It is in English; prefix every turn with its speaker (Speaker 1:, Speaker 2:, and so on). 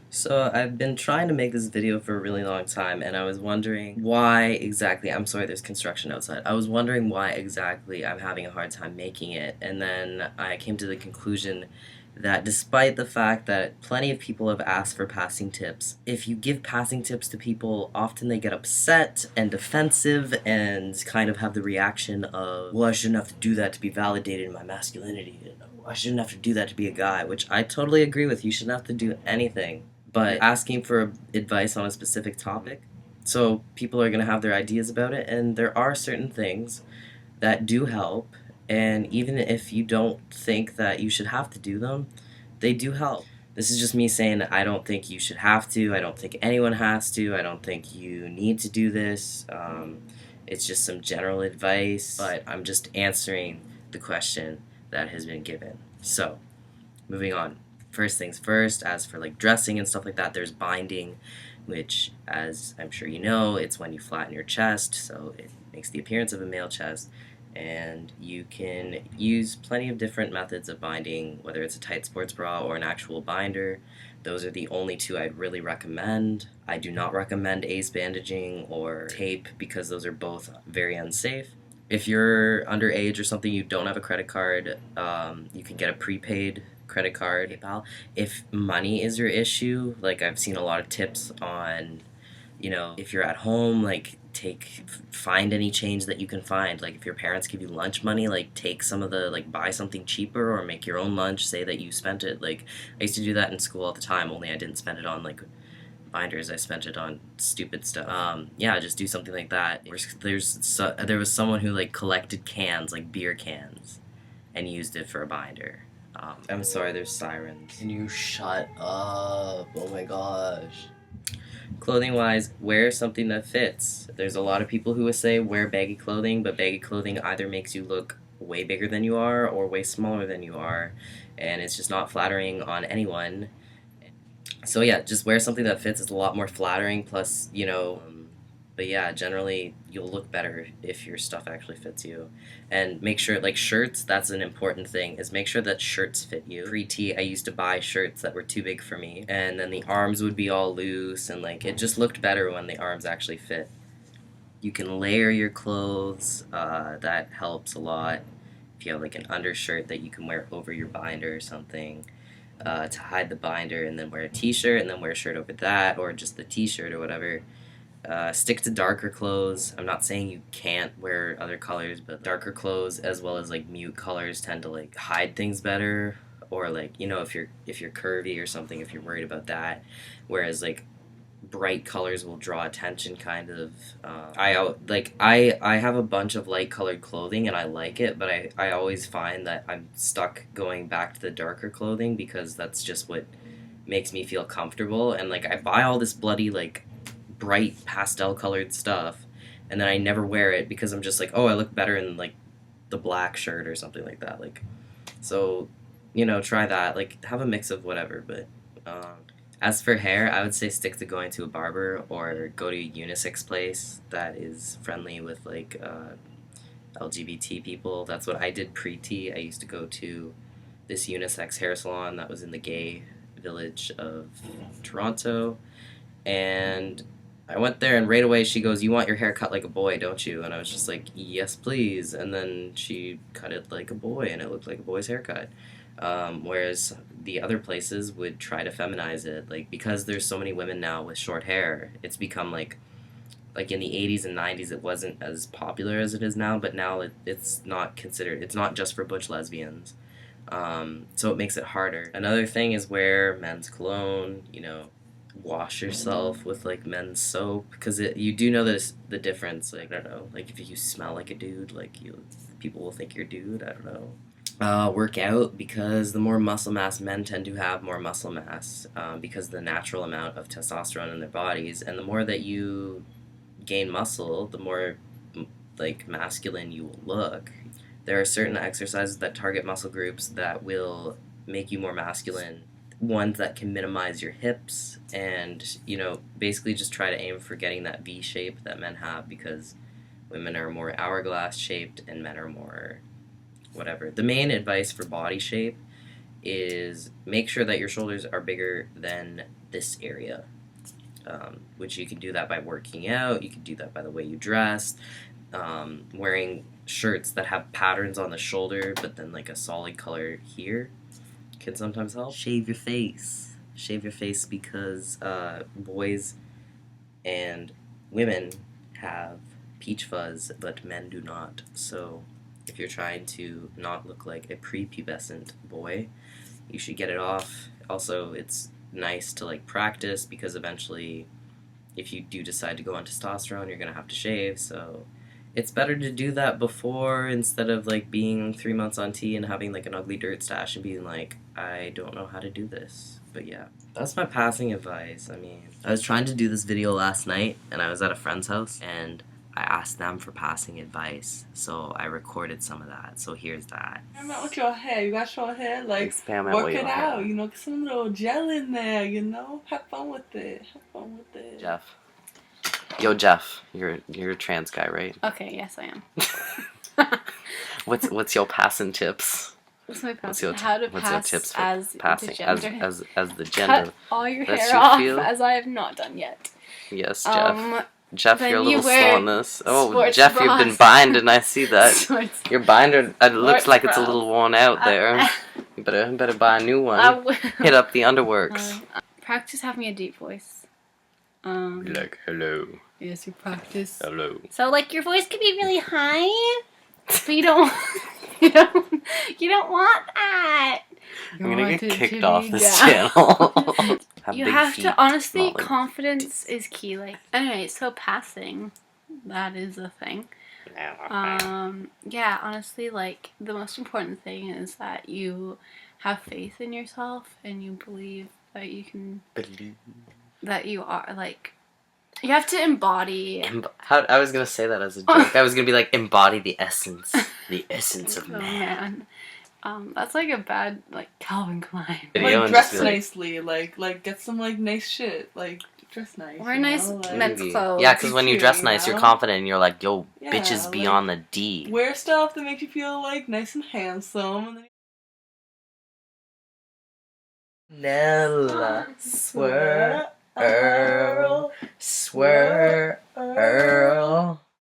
Speaker 1: So I've been trying to make this video for a really long time, and I was wondering why exactly. I'm sorry, there's construction outside. I was wondering why exactly I'm having a hard time making it, and then I came to the conclusion that despite the fact that plenty of people have asked for passing tips, if you give passing tips to people, often they get upset and defensive and kind of have the reaction of, well, I shouldn't have to do that to be validated in my masculinity. I shouldn't have to do that to be a guy, which I totally agree with. You shouldn't have to do anything, but asking for advice on a specific topic. So people are going to have their ideas about it, and there are certain things that do help. And even if you don't think that you should have to do them, they do help. This is just me saying that I don't think you should have to. I don't think anyone has to. I don't think you need to do this. It's just some general advice, but I'm just answering the question that has been given. So, moving on. First things first, as for like dressing and stuff like that, there's binding, which, as I'm sure you know, it's when you flatten your chest, so it makes the appearance of a male chest. And you can use plenty of different methods of binding, whether it's a tight sports bra or an actual binder. Those are the only two I'd really recommend. I do not recommend ace bandaging or tape because those are both very unsafe. If you're underage or something, you don't have a credit card, you can get a prepaid credit card, PayPal. If money is your issue, like I've seen a lot of tips on, if you're at home, like find any change that you can find. Like if your parents give you lunch money, like take some of the, like buy something cheaper or make your own lunch, say that you spent it. Like I used to do that in school all the time, only I didn't spend it on like binders. I spent it on stupid stuff. Yeah, just do something like that. There was someone who like collected cans, like beer cans, and used it for a binder. I'm sorry, there's sirens.
Speaker 2: Can you shut up? Oh my gosh.
Speaker 1: Clothing wise, wear something that fits. There's a lot of people who would say wear baggy clothing, but baggy clothing either makes you look way bigger than you are or way smaller than you are, and it's just not flattering on anyone. So yeah, just wear something that fits. It's a lot more flattering. Plus, but yeah, generally you'll look better if your stuff actually fits you. And make sure, like shirts, that's an important thing. Is make sure that shirts fit you. Pre-T, I used to buy shirts that were too big for me, and then the arms would be all loose, and like it just looked better when the arms actually fit. You can layer your clothes. That helps a lot. If you have like an undershirt that you can wear over your binder or something, to hide the binder, and then wear a t-shirt and then wear a shirt over that, or just the t-shirt or whatever. Stick to darker clothes. I'm not saying you can't wear other colors, but darker clothes as well as like mute colors tend to like hide things better, or like if you're curvy or something, if you're worried about that. Whereas like bright colors will draw attention kind of. I have a bunch of light colored clothing and I like it, but I always find that I'm stuck going back to the darker clothing because that's just what makes me feel comfortable. And like I buy all this bloody like bright pastel colored stuff, and then I never wear it because I'm just like, oh, I look better in like the black shirt or something like that. Like, so, try that. Like, have a mix of whatever. But as for hair, I would say stick to going to a barber or go to a unisex place that is friendly with like LGBT people. That's what I did pre-T. I used to go to this unisex hair salon that was in the gay village of Toronto, and I went there, and right away she goes, "You want your hair cut like a boy, don't you?" And I was just like, "Yes, please." And then she cut it like a boy, and it looked like a boy's haircut. Whereas the other places would try to feminize it, like because there's so many women now with short hair, it's become like in the 80s and 90s it wasn't as popular as it is now, but now it's not considered. It's not just for butch lesbians. So it makes it harder. Another thing is wear men's cologne. Wash yourself with like men's soap because you do know this the difference. Like I don't know, like if you smell like a dude, like people will think you're a dude. I don't know. Work out because the more muscle mass men tend to have more muscle mass, because the natural amount of testosterone in their bodies, and the more that you gain muscle, the more like masculine you will look. There are certain exercises that target muscle groups that will make you more masculine, ones that can minimize your hips, and basically just try to aim for getting that V shape that men have, because women are more hourglass shaped and men are more whatever. The main advice for body shape is make sure that your shoulders are bigger than this area. Which you can do that by working out, you can do that by the way you dress, wearing shirts that have patterns on the shoulder but then like a solid color here can sometimes help. Shave your face. Shave your face because boys and women have peach fuzz, but men do not. So if you're trying to not look like a prepubescent boy, you should get it off. Also, it's nice to like practice because eventually if you do decide to go on testosterone, you're gonna have to shave. So it's better to do that before instead of like being 3 months on T and having like an ugly dirt stash and being like, I don't know how to do this. But yeah, that's my passing advice. I mean, I was trying to do this video last night and I was at a friend's house and I asked them for passing advice, so I recorded some of that. So here's that.
Speaker 3: Experiment with your hair. You got short hair, like
Speaker 2: Experiment
Speaker 3: work
Speaker 2: with
Speaker 3: it
Speaker 2: your
Speaker 3: out.
Speaker 2: hair.
Speaker 3: You know, get some little gel in there. You know, have fun with it. Have fun with it.
Speaker 2: Jeff. Yo, Jeff. You're a trans guy, right?
Speaker 4: Okay, yes, I am.
Speaker 2: What's your passing tips?
Speaker 4: What's my pass?
Speaker 2: What's your
Speaker 4: How to
Speaker 2: what's
Speaker 4: pass
Speaker 2: your tips for
Speaker 4: as
Speaker 2: passing
Speaker 4: the gender.
Speaker 2: as the gender?
Speaker 4: Cut all your
Speaker 2: That's
Speaker 4: hair
Speaker 2: your
Speaker 4: off,
Speaker 2: feel?
Speaker 4: as I have not done yet.
Speaker 2: Yes, Jeff. Jeff,
Speaker 4: then
Speaker 2: you're a
Speaker 4: you
Speaker 2: little
Speaker 4: wear
Speaker 2: slow on this. Oh,
Speaker 4: sports
Speaker 2: Jeff, you've been
Speaker 4: bras.
Speaker 2: binded. I see that.
Speaker 4: Sports-
Speaker 2: Your binder, it looks
Speaker 4: Sports
Speaker 2: like it's a
Speaker 4: bras.
Speaker 2: little worn out there. You better buy a new one.
Speaker 4: I will.
Speaker 2: Hit up the underworks.
Speaker 4: Practice having a deep voice.
Speaker 2: Like, hello.
Speaker 4: Yes, you practice.
Speaker 2: Hello.
Speaker 4: So, like, your voice can be really high, but you don't, you don't want that. You
Speaker 2: I'm gonna
Speaker 4: want
Speaker 2: get
Speaker 4: it to
Speaker 2: kicked
Speaker 4: be
Speaker 2: off this
Speaker 4: down.
Speaker 2: channel.
Speaker 4: You
Speaker 2: big
Speaker 4: have
Speaker 2: feet,
Speaker 4: to, honestly,
Speaker 2: not like
Speaker 4: confidence is key. Like, anyway, so passing, that is a thing. Yeah, honestly, like, the most important thing is that you have faith in yourself and you believe that you can, that you are, like, you have to embody.
Speaker 2: I was gonna say that as a joke. I was gonna be like, embody the essence of
Speaker 4: Oh,
Speaker 2: man.
Speaker 4: that's like a bad, like, Calvin Klein.
Speaker 2: Video
Speaker 3: Like
Speaker 2: and
Speaker 3: dress
Speaker 2: just be like-
Speaker 3: nicely. Like get some like nice shit. Like dress nice.
Speaker 4: Wear
Speaker 3: you
Speaker 4: nice
Speaker 3: know? Like,
Speaker 4: men's
Speaker 2: Maybe.
Speaker 4: clothes.
Speaker 2: Yeah, because when you
Speaker 3: cute,
Speaker 2: dress
Speaker 3: you
Speaker 2: nice, you're
Speaker 3: know?
Speaker 2: confident, and you're like, yo,
Speaker 3: Yeah,
Speaker 2: bitches
Speaker 3: like-
Speaker 2: beyond the D.
Speaker 3: Wear stuff that makes you feel like nice and handsome. And then
Speaker 2: Nella,
Speaker 3: swirl, swirl,